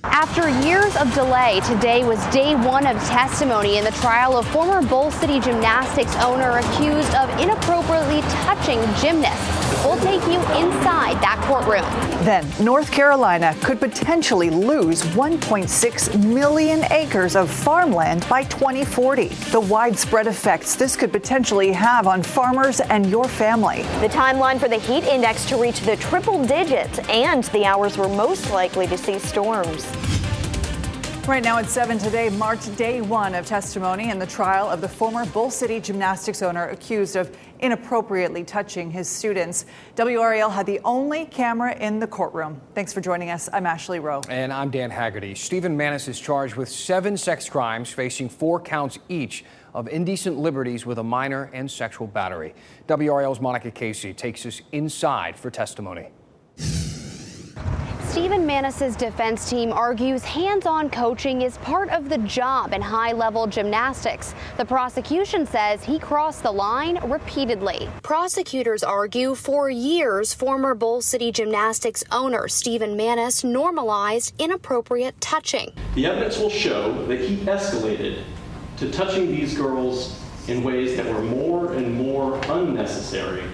After years of delay, today was day one of testimony in the trial of former Bowl City Gymnastics owner accused of inappropriately touching gymnasts. We'll take you inside that courtroom. Then, North Carolina could potentially lose 1.6 million acres of farmland by 2040. The widespread effects this could potentially have on farmers and your family. The timeline for the heat index to reach the triple digits and the hours we're most likely to see storms. Right now at 7 today marked day one of testimony in the trial of the former Bull City Gymnastics owner accused of inappropriately touching his students. WRAL had the only camera in the courtroom. Thanks for joining us. I'm Ashley Rowe. And I'm Dan Haggerty. Stephen Manis is charged with 7 sex crimes, facing 4 counts each of indecent liberties with a minor and sexual battery. WRAL's Monica Casey takes us inside for testimony. Stephen Manis's defense team argues hands-on coaching is part of the job in high-level gymnastics. The prosecution says he crossed the line repeatedly. Prosecutors argue for years former Bowl City Gymnastics owner Stephen Manis normalized inappropriate touching. The evidence will show that he escalated to touching these girls in ways that were more and more unnecessary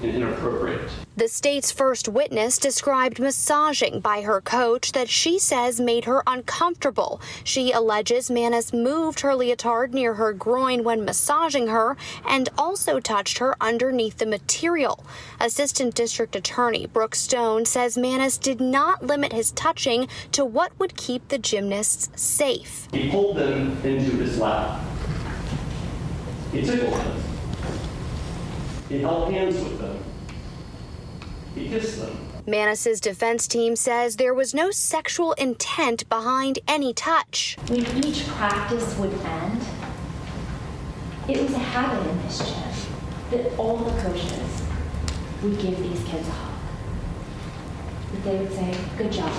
and inappropriate. The state's first witness described massaging by her coach that she says made her uncomfortable. She alleges Manis moved her leotard near her groin when massaging her and also touched her underneath the material. Assistant District Attorney Brooke Stone says Manis did not limit his touching to what would keep the gymnasts safe. He pulled them into his lap. He tickled them. He held hands with them. He kissed them. Manis's defense team says there was no sexual intent behind any touch. When each practice would end, it was a habit in this gym that all the coaches would give these kids a hug. That they would say, "Good job."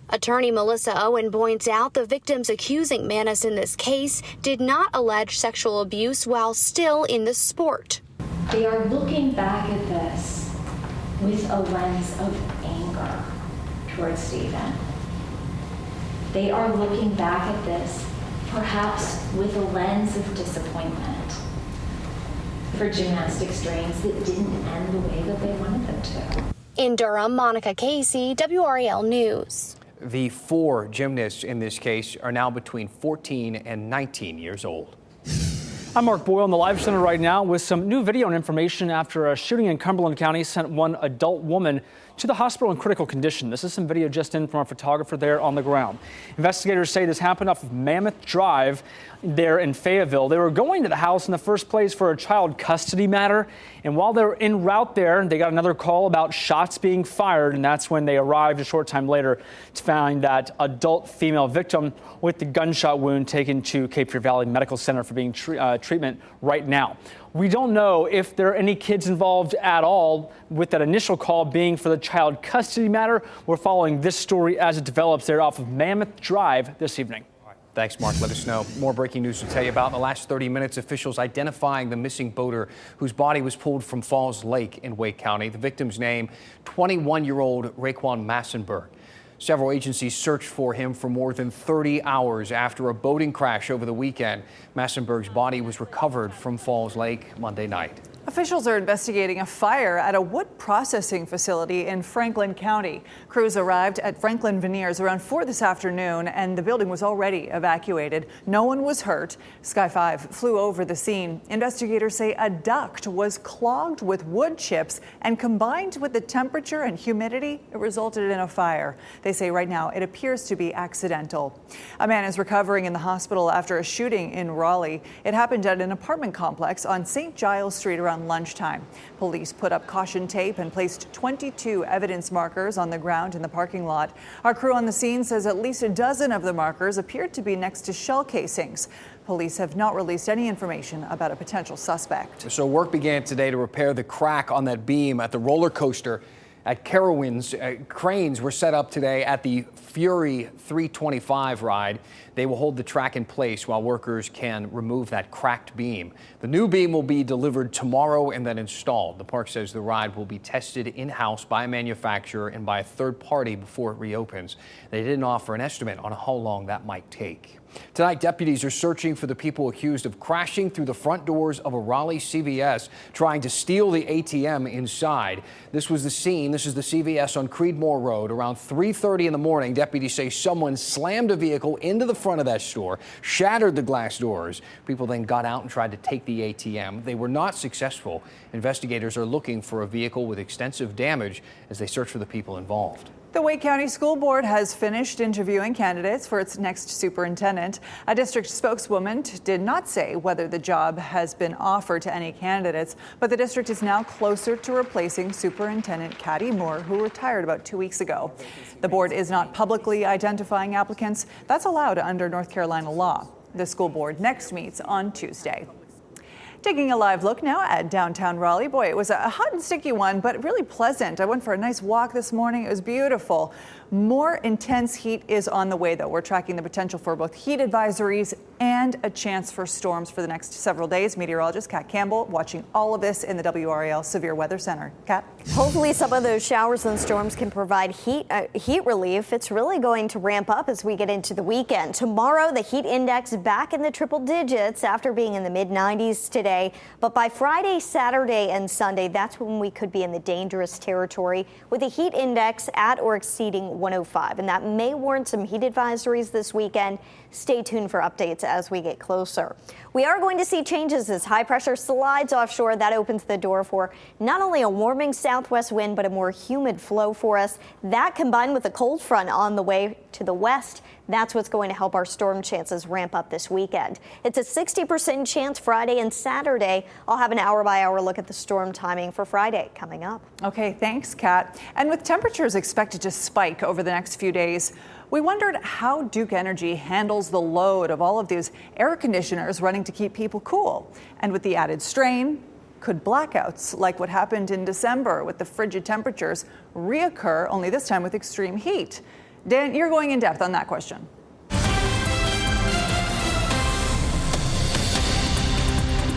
Attorney Melissa Owen points out the victims accusing Manis in this case did not allege sexual abuse while still in the sport. They are looking back at this with a lens of anger towards Stephen. They are looking back at this perhaps with a lens of disappointment for gymnastics dreams that didn't end the way that they wanted them to. In Durham, Monica Casey, WRAL News. The 4 gymnasts in this case are now between 14 and 19 years old. I'm Mark Boyle in the Live Center right now with some new video and information after a shooting in Cumberland County sent one adult woman to the hospital in critical condition. This is some video just in from our photographer there on the ground. Investigators say this happened off of Mammoth Drive there in Fayetteville. They were going to the house in the first place for a child custody matter, and while they were en route there, they got another call about shots being fired, and that's when they arrived a short time later to find that adult female victim with the gunshot wound taken to Cape Fear Valley Medical Center for being treatment right now. We don't know if there are any kids involved at all, with that initial call being for the child custody matter. We're following this story as it develops there off of Mammoth Drive this evening. Thanks, Mark. Let us know. More breaking news to tell you about. In the last 30 minutes, officials identifying the missing boater whose body was pulled from Falls Lake in Wake County. The victim's name, 21-year-old Raekwon Massenberg. Several agencies searched for him for more than 30 hours after a boating crash over the weekend. Massenberg's body was recovered from Falls Lake Monday night. Officials are investigating a fire at a wood processing facility in Franklin County. Crews arrived at Franklin Veneers around 4 this afternoon, and the building was already evacuated. No one was hurt. Sky 5 flew over the scene. Investigators say a duct was clogged with wood chips, and combined with the temperature and humidity, it resulted in a fire. They say right now it appears to be accidental. A man is recovering in the hospital after a shooting in Raleigh. It happened at an apartment complex on St. Giles Street around lunchtime. Police put up caution tape and placed 22 evidence markers on the ground in the parking lot. Our crew on the scene says at least a dozen of the markers appeared to be next to shell casings. Police have not released any information about a potential suspect. So work began today to repair the crack on that beam at the roller coaster At Carowinds, cranes were set up today at the Fury 325 ride. They will hold the track in place while workers can remove that cracked beam. The new beam will be delivered tomorrow and then installed. The park says the ride will be tested in-house by a manufacturer and by a third party before it reopens. They didn't offer an estimate on how long that might take. Tonight, deputies are searching for the people accused of crashing through the front doors of a Raleigh CVS, trying to steal the ATM inside. This was the scene. This is the CVS on Creedmoor Road. Around 3:30 in the morning, deputies say someone slammed a vehicle into the front of that store, shattered the glass doors. People then got out and tried to take the ATM. They were not successful. Investigators are looking for a vehicle with extensive damage as they search for the people involved. The Wake County School Board has finished interviewing candidates for its next superintendent. A district spokeswoman did not say whether the job has been offered to any candidates, but the district is now closer to replacing Superintendent Caddy Moore, who retired about 2 weeks ago. The board is not publicly identifying applicants. That's allowed under North Carolina law. The school board next meets on Tuesday. Taking a live look now at downtown Raleigh. Boy, it was a hot and sticky one, but really pleasant. I went for a nice walk this morning. It was beautiful. More intense heat is on the way, though. We're tracking the potential for both heat advisories and a chance for storms for the next several days. Meteorologist Kat Campbell watching all of this in the WRAL Severe Weather Center. Kat? Hopefully some of those showers and storms can provide heat relief. It's really going to ramp up as we get into the weekend. Tomorrow, the heat index back in the triple digits after being in the mid-90s today. But by Friday, Saturday, and Sunday, that's when we could be in the dangerous territory with a heat index at or exceeding 105. And that may warrant some heat advisories this weekend. Stay tuned for updates as we get closer. We are going to see changes as high pressure slides offshore. That opens the door for not only a warming southwest wind, but a more humid flow for us. That combined with a cold front on the way to the west, that's what's going to help our storm chances ramp up this weekend. It's a 60% chance Friday and Saturday. I'll have an hour-by-hour look at the storm timing for Friday coming up. Okay, thanks, Kat. And with temperatures expected to spike over the next few days, we wondered how Duke Energy handles the load of all of these air conditioners running to keep people cool. And with the added strain, could blackouts like what happened in December with the frigid temperatures reoccur, only this time with extreme heat? Dan, you're going in depth on that question.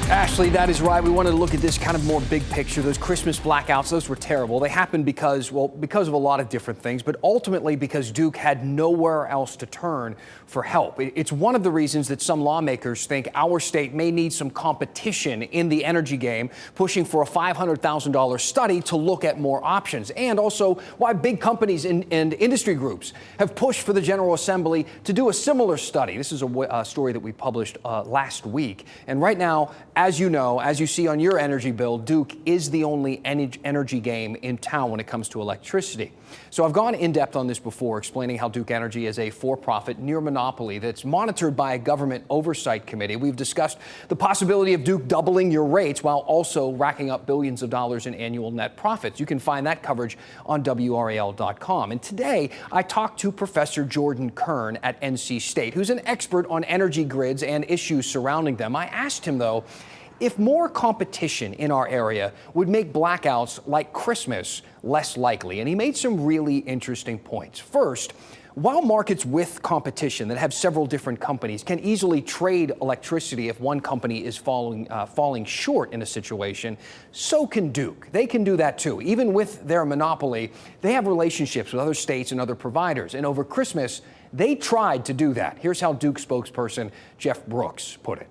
Ashley, that is right. We wanted to look at this kind of more big picture. Those Christmas blackouts, those were terrible. They happened because of a lot of different things, but ultimately because Duke had nowhere else to turn for help. It's one of the reasons that some lawmakers think our state may need some competition in the energy game, pushing for a $500,000 study to look at more options, and also why big companies and industry groups have pushed for the General Assembly to do a similar study. This is a story that we published last week. And right now, as you know, as you see on your energy bill, Duke is the only energy game in town when it comes to electricity. So I've gone in depth on this before, explaining how Duke Energy is a for-profit near monopoly that's monitored by a government oversight committee. We've discussed the possibility of Duke doubling your rates while also racking up billions of dollars in annual net profits. You can find that coverage on WRAL.com. And today I talked to Professor Jordan Kern at NC State, who's an expert on energy grids and issues surrounding them. I asked him, though, if more competition in our area would make blackouts like Christmas less likely. And he made some really interesting points. First, while markets with competition that have several different companies can easily trade electricity if one company is falling short in a situation, so can Duke. They can do that too. Even with their monopoly, they have relationships with other states and other providers. And over Christmas, they tried to do that. Here's how Duke spokesperson Jeff Brooks put it.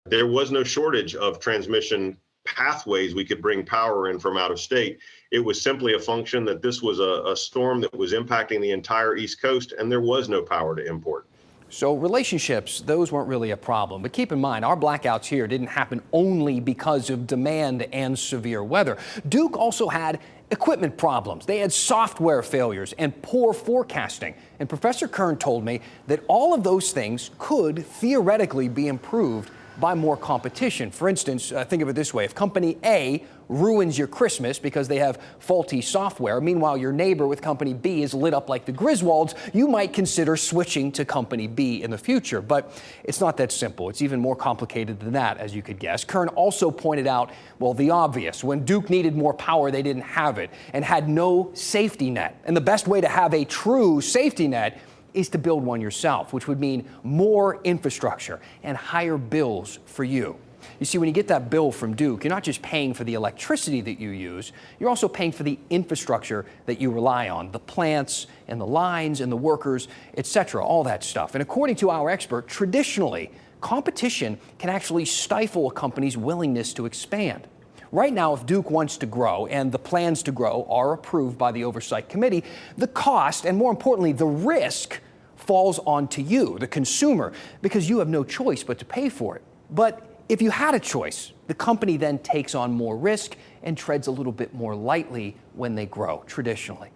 There was no shortage of transmission pathways we could bring power in from out of state. It was simply a function that this was a storm that was impacting the entire East Coast, and there was no power to import. So relationships, those weren't really a problem. But keep in mind, our blackouts here didn't happen only because of demand and severe weather. Duke also had equipment problems. They had software failures and poor forecasting. And Professor Kern told me that all of those things could theoretically be improved by more competition. For instance, think of it this way. If company A ruins your Christmas because they have faulty software, meanwhile your neighbor with company B is lit up like the Griswolds, you might consider switching to company B in the future. But it's not that simple. It's even more complicated than that, as you could guess. Kern also pointed out, well, the obvious. When Duke needed more power, they didn't have it and had no safety net. And the best way to have a true safety net is to build one yourself, which would mean more infrastructure and higher bills for you. You see, when you get that bill from Duke, you're not just paying for the electricity that you use, you're also paying for the infrastructure that you rely on, the plants and the lines and the workers, etc., all that stuff. And according to our expert, traditionally, competition can actually stifle a company's willingness to expand. Right now, if Duke wants to grow and the plans to grow are approved by the Oversight Committee, the cost and, more importantly, the risk falls onto you, the consumer, because you have no choice but to pay for it. But if you had a choice, the company then takes on more risk and treads a little bit more lightly when they grow, traditionally.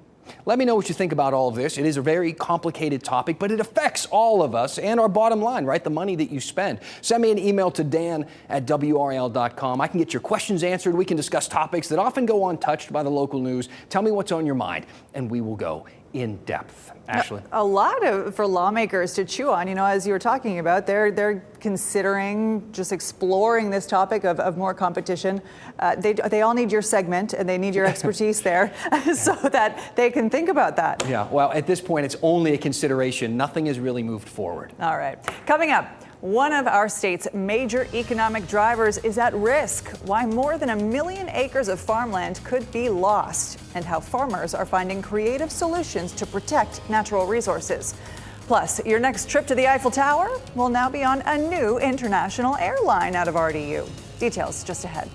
Let me know what you think about all of this. It is a very complicated topic, but it affects all of us and our bottom line, right? The money that you spend. Send me an email to dan@WRAL.com. I can get your questions answered. We can discuss topics that often go untouched by the local news. Tell me what's on your mind, and we will go in depth. Ashley? A lot for lawmakers to chew on. You know, as you were talking about, they're considering just exploring this topic of more competition. They all need your segment and they need your expertise there so that they can think about that. Yeah, well, at this point, it's only a consideration. Nothing has really moved forward. All right. Coming up, one of our state's major economic drivers is at risk. Why more than 1 million acres of farmland could be lost, and how farmers are finding creative solutions to protect natural resources. Plus, your next trip to the Eiffel Tower will now be on a new international airline out of RDU. Details just ahead.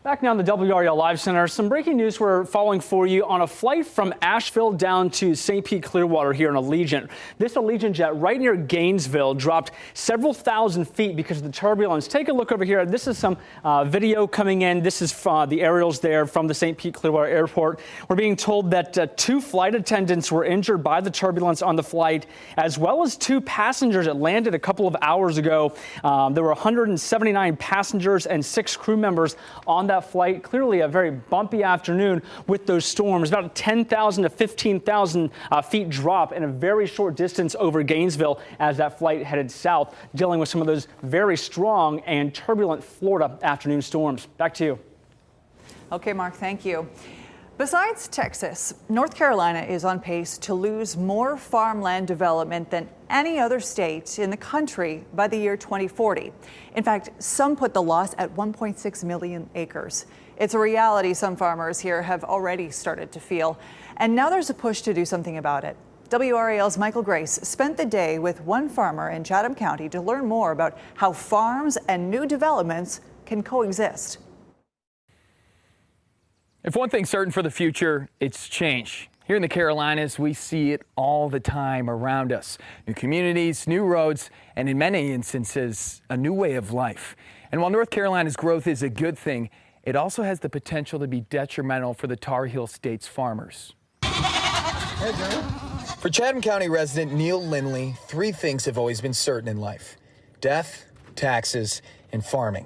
Back now in the WRAL Live Center, some breaking news we're following for you on a flight from Asheville down to St. Pete Clearwater here in Allegiant. This Allegiant jet right near Gainesville dropped several thousand feet because of the turbulence. Take a look over here. This is some video coming in. This is the aerials there from the St. Pete Clearwater Airport. We're being told that 2 flight attendants were injured by the turbulence on the flight, as well as 2 passengers that landed a couple of hours ago. There were 179 passengers and 6 crew members on that flight. Clearly a very bumpy afternoon with those storms. About 10,000 to 15,000 feet drop in a very short distance over Gainesville as that flight headed south, dealing with some of those very strong and turbulent Florida afternoon storms. Back to you. Okay, Mark, thank you. Besides Texas, North Carolina is on pace to lose more farmland development than any other state in the country by the year 2040. In fact, some put the loss at 1.6 million acres. It's a reality some farmers here have already started to feel, and now there's a push to do something about it. WRAL's Michael Grace spent the day with one farmer in Chatham County to learn more about how farms and new developments can coexist. If one thing's certain for the future, it's change. Here in the Carolinas, we see it all the time around us. New communities, new roads, and in many instances, a new way of life. And while North Carolina's growth is a good thing, it also has the potential to be detrimental for the Tar Heel State's farmers. For Chatham County resident Neil Lindley, 3 things have always been certain in life: death, taxes, and farming.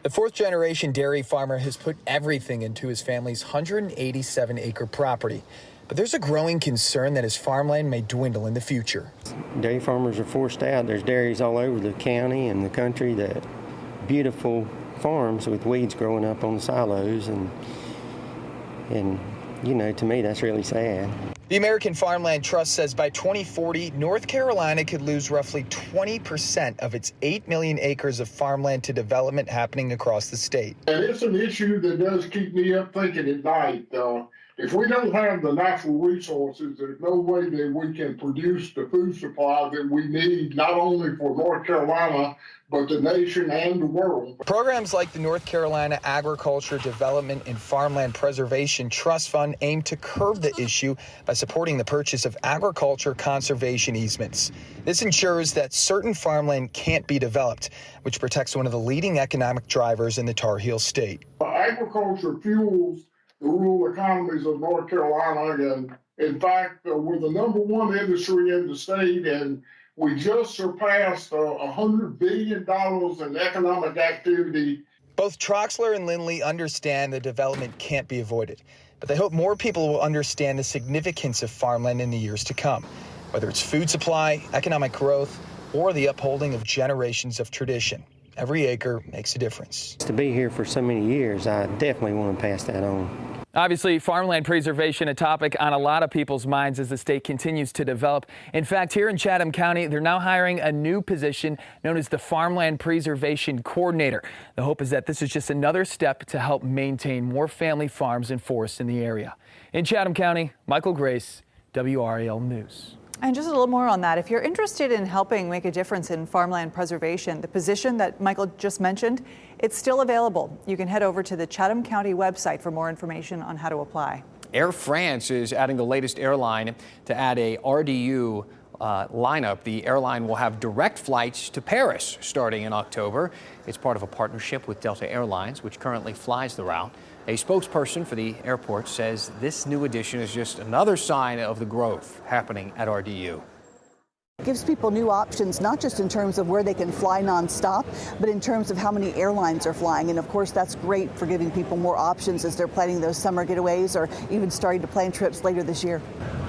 The 4th-generation dairy farmer has put everything into his family's 187-acre property. But there's a growing concern that his farmland may dwindle in the future. Dairy farmers are forced out. There's dairies all over the county and the country, that beautiful farms with weeds growing up on the silos. And you know, to me, that's really sad. The American Farmland Trust says by 2040, North Carolina could lose roughly 20% of its 8 million acres of farmland to development happening across the state. And it's an issue that does keep me up thinking at night. If we don't have the natural resources, there's no way that we can produce the food supply that we need, not only for North Carolina, but the nation and the world. Programs like the North Carolina Agriculture Development and Farmland Preservation Trust Fund aim to curb the issue by supporting the purchase of agriculture conservation easements. This ensures that certain farmland can't be developed, which protects one of the leading economic drivers in the Tar Heel State. Agriculture fuels the rural economies of North Carolina. And in fact, we're the #1 industry in the state, and we just surpassed $100 billion in economic activity. Both Troxler and Lindley understand the development can't be avoided, but they hope more people will understand the significance of farmland in the years to come, whether it's food supply, economic growth, or the upholding of generations of tradition. Every acre makes a difference. To be here for so many years, I definitely want to pass that on. Obviously, farmland preservation, a topic on a lot of people's minds as the state continues to develop. In fact, here in Chatham County, they're now hiring a new position known as the Farmland Preservation Coordinator. The hope is that this is just another step to help maintain more family farms and forests in the area. In Chatham County, Michael Grace, WRAL News. And just a little more on that. If you're interested in helping make a difference in farmland preservation, the position that Michael just mentioned, it's still available. You can head over to the Chatham County website for more information on how to apply. Air France is adding the latest airline to add a RDU lineup. The airline will have direct flights to Paris starting in October. It's part of a partnership with Delta Airlines, which currently flies the route. A spokesperson for the airport says this new addition is just another sign of the growth happening at RDU. It gives people new options, not just in terms of where they can fly nonstop, but in terms of how many airlines are flying. And of course, that's great for giving people more options as they're planning those summer getaways or even starting to plan trips later this year.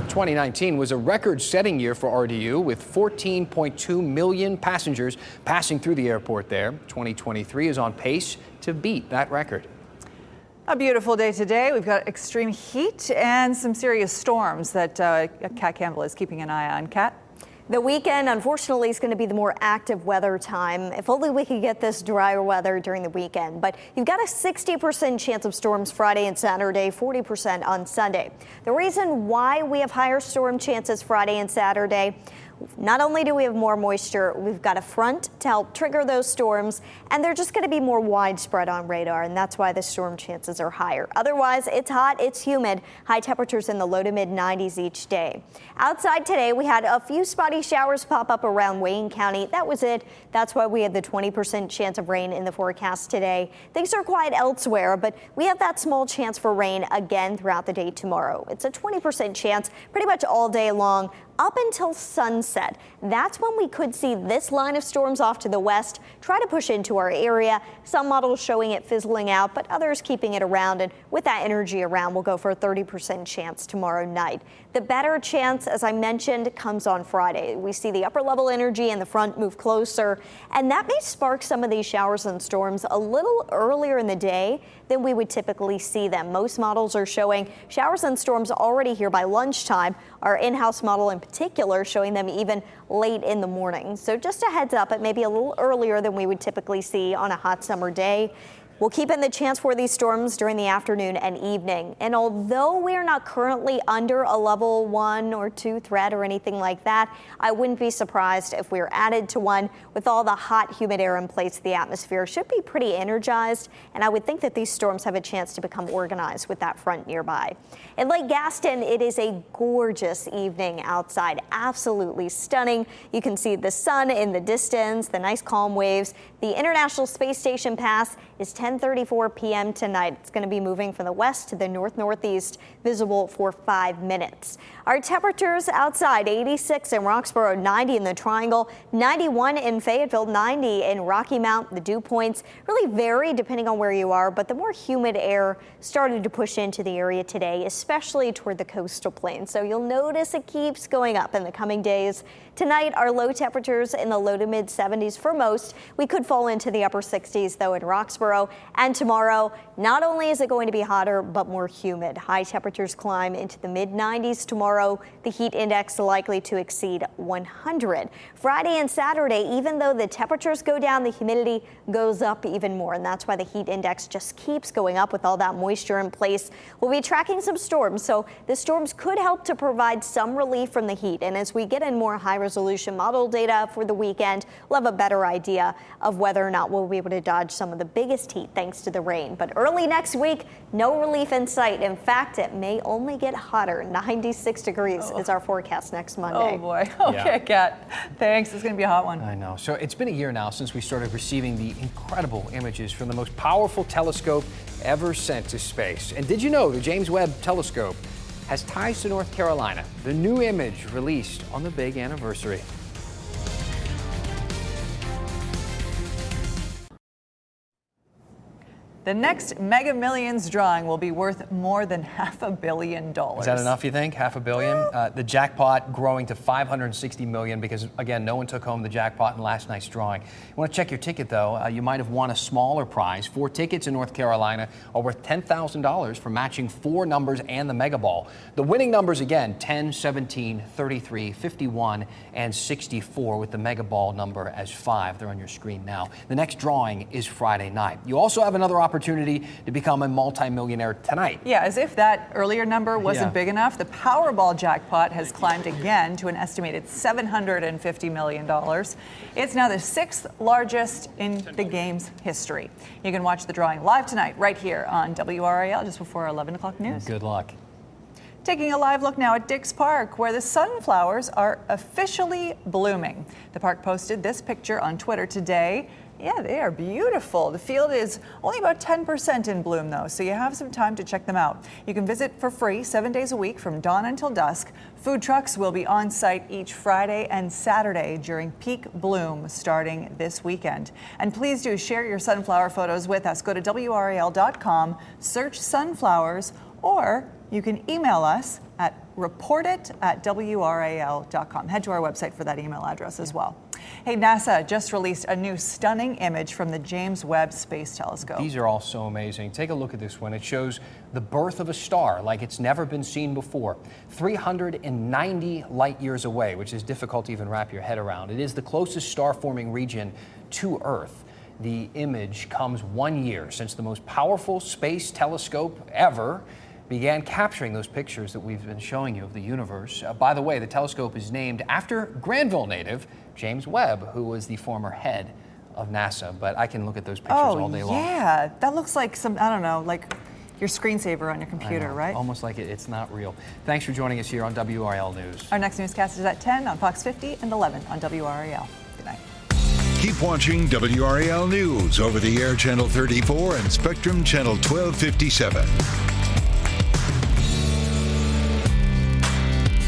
2019 was a record-setting year for RDU with 14.2 million passengers passing through the airport there. 2023 is on pace to beat that record. A beautiful day today. We've got extreme heat and some serious storms that Kat Campbell is keeping an eye on. Kat? The weekend, unfortunately, is going to be the more active weather time. If only we could get this drier weather during the weekend. But you've got a 60% chance of storms Friday and Saturday, 40% on Sunday. The reason why we have higher storm chances Friday and Saturday, not only do we have more moisture, we've got a front to help trigger those storms, and they're just going to be more widespread on radar, and that's why the storm chances are higher. Otherwise, it's hot, it's humid, high temperatures in the low to mid 90s each day. Outside today, we had a few spotty showers pop up around Wayne County. That was it. That's why we had the 20% chance of rain in the forecast today. Things are quiet elsewhere, but we have that small chance for rain again throughout the day tomorrow. It's a 20% chance pretty much all day long, up until sunset. That's when we could see this line of storms off to the west try to push into our area. Some models showing it fizzling out, but others keeping it around. And with that energy around, we'll go for a 30% chance tomorrow night. The better chance, as I mentioned, comes on Friday. We see the upper level energy in the front move closer, and that may spark some of these showers and storms a little earlier in the day than we would typically see them. Most models are showing showers and storms already here by lunchtime. Our in-house model in particular showing them even late in the morning. So just a heads up, it may be a little earlier than we would typically see on a hot summer day. We'll keep in the chance for these storms during the afternoon and evening. And although we're not currently under a level 1 or 2 threat or anything like that, I wouldn't be surprised if we're added to one. With all the hot, humid air in place, the atmosphere should be pretty energized. And I would think that these storms have a chance to become organized with that front nearby. In Lake Gaston, it is a gorgeous evening outside. Absolutely stunning. You can see the sun in the distance, the nice calm waves. The International Space Station pass is 10:34 p.m. tonight. It's going to be moving from the west to the north-northeast, visible for 5 minutes. Our temperatures outside, 86 in Roxborough, 90 in the Triangle, 91 in Fayetteville, 90 in Rocky Mount. The dew points really vary depending on where you are, but the more humid air started to push into the area today, especially toward the coastal plain. So you'll notice it keeps going up in the coming days. Tonight, our low temperatures in the low to mid 70s for most. We could fall into the upper 60s, though, in Roxborough. And tomorrow, not only is it going to be hotter, but more humid. High temperatures climb into the mid 90s tomorrow. The heat index likely to exceed 100. Friday and Saturday, even though the temperatures go down, the humidity goes up even more. And that's why the heat index just keeps going up with all that moisture in place. We'll be tracking some storms, so the storms could help to provide some relief from the heat. And as we get in more high-resolution model data for the weekend, we'll have a better idea of whether or not we'll be able to dodge some of the biggest heat heat thanks to the rain. But early next week, no relief in sight. In fact, it may only get hotter. 96 degrees is our forecast next Monday. Oh boy. Okay, Kat. Thanks. It's going to be a hot one. I know. So it's been a year now since we started receiving the incredible images from the most powerful telescope ever sent to space. And did you know the James Webb Telescope has ties to North Carolina? The new image released on the big anniversary. The next Mega Millions drawing will be worth more than $500 million. Is that enough, you think? $500 million? The jackpot growing to $560 million because, again, no one took home the jackpot in last night's drawing. You want to check your ticket, though. You might have won a smaller prize. 4 tickets in North Carolina are worth $10,000 for matching 4 numbers and the Mega Ball. The winning numbers, again, 10, 17, 33, 51, and 64, with the Mega Ball number as 5. They're on your screen now. The next drawing is Friday night. You also have another opportunity to become a multimillionaire tonight. Yeah, as if that earlier number wasn't big enough, the Powerball jackpot has climbed again to an estimated $750 million. It's now the 6th largest in the game's history. You can watch the drawing live tonight right here on WRAL just before 11 o'clock news. Good luck. Taking a live look now at Dix Park, where the sunflowers are officially blooming. The park posted this picture on Twitter today. Yeah, they are beautiful. The field is only about 10% in bloom, though, so you have some time to check them out. You can visit for free 7 days a week from dawn until dusk. Food trucks will be on site each Friday and Saturday during peak bloom starting this weekend. And please do share your sunflower photos with us. Go to WRAL.com, search sunflowers, or you can email us at reportit@WRAL.com. Head to our website for that email address as well. Hey, NASA just released a new stunning image from the James Webb Space Telescope. These are all so amazing. Take a look at this one. It shows the birth of a star like it's never been seen before. 390 light years away, which is difficult to even wrap your head around. It is the closest star-forming region to Earth. The image comes 1 year since the most powerful space telescope ever began capturing those pictures that we've been showing you of the universe. By the way, the telescope is named after Granville native James Webb, who was the former head of NASA. But I can look at those pictures all day long. Yeah, that looks like some, I don't know, like your screensaver on your computer, right? Almost like it's not real. Thanks for joining us here on WRAL News. Our next newscast is at 10 on Fox 50 and 11 on WRAL. Good night. Keep watching WRAL News over the air Channel 34 and Spectrum Channel 1257.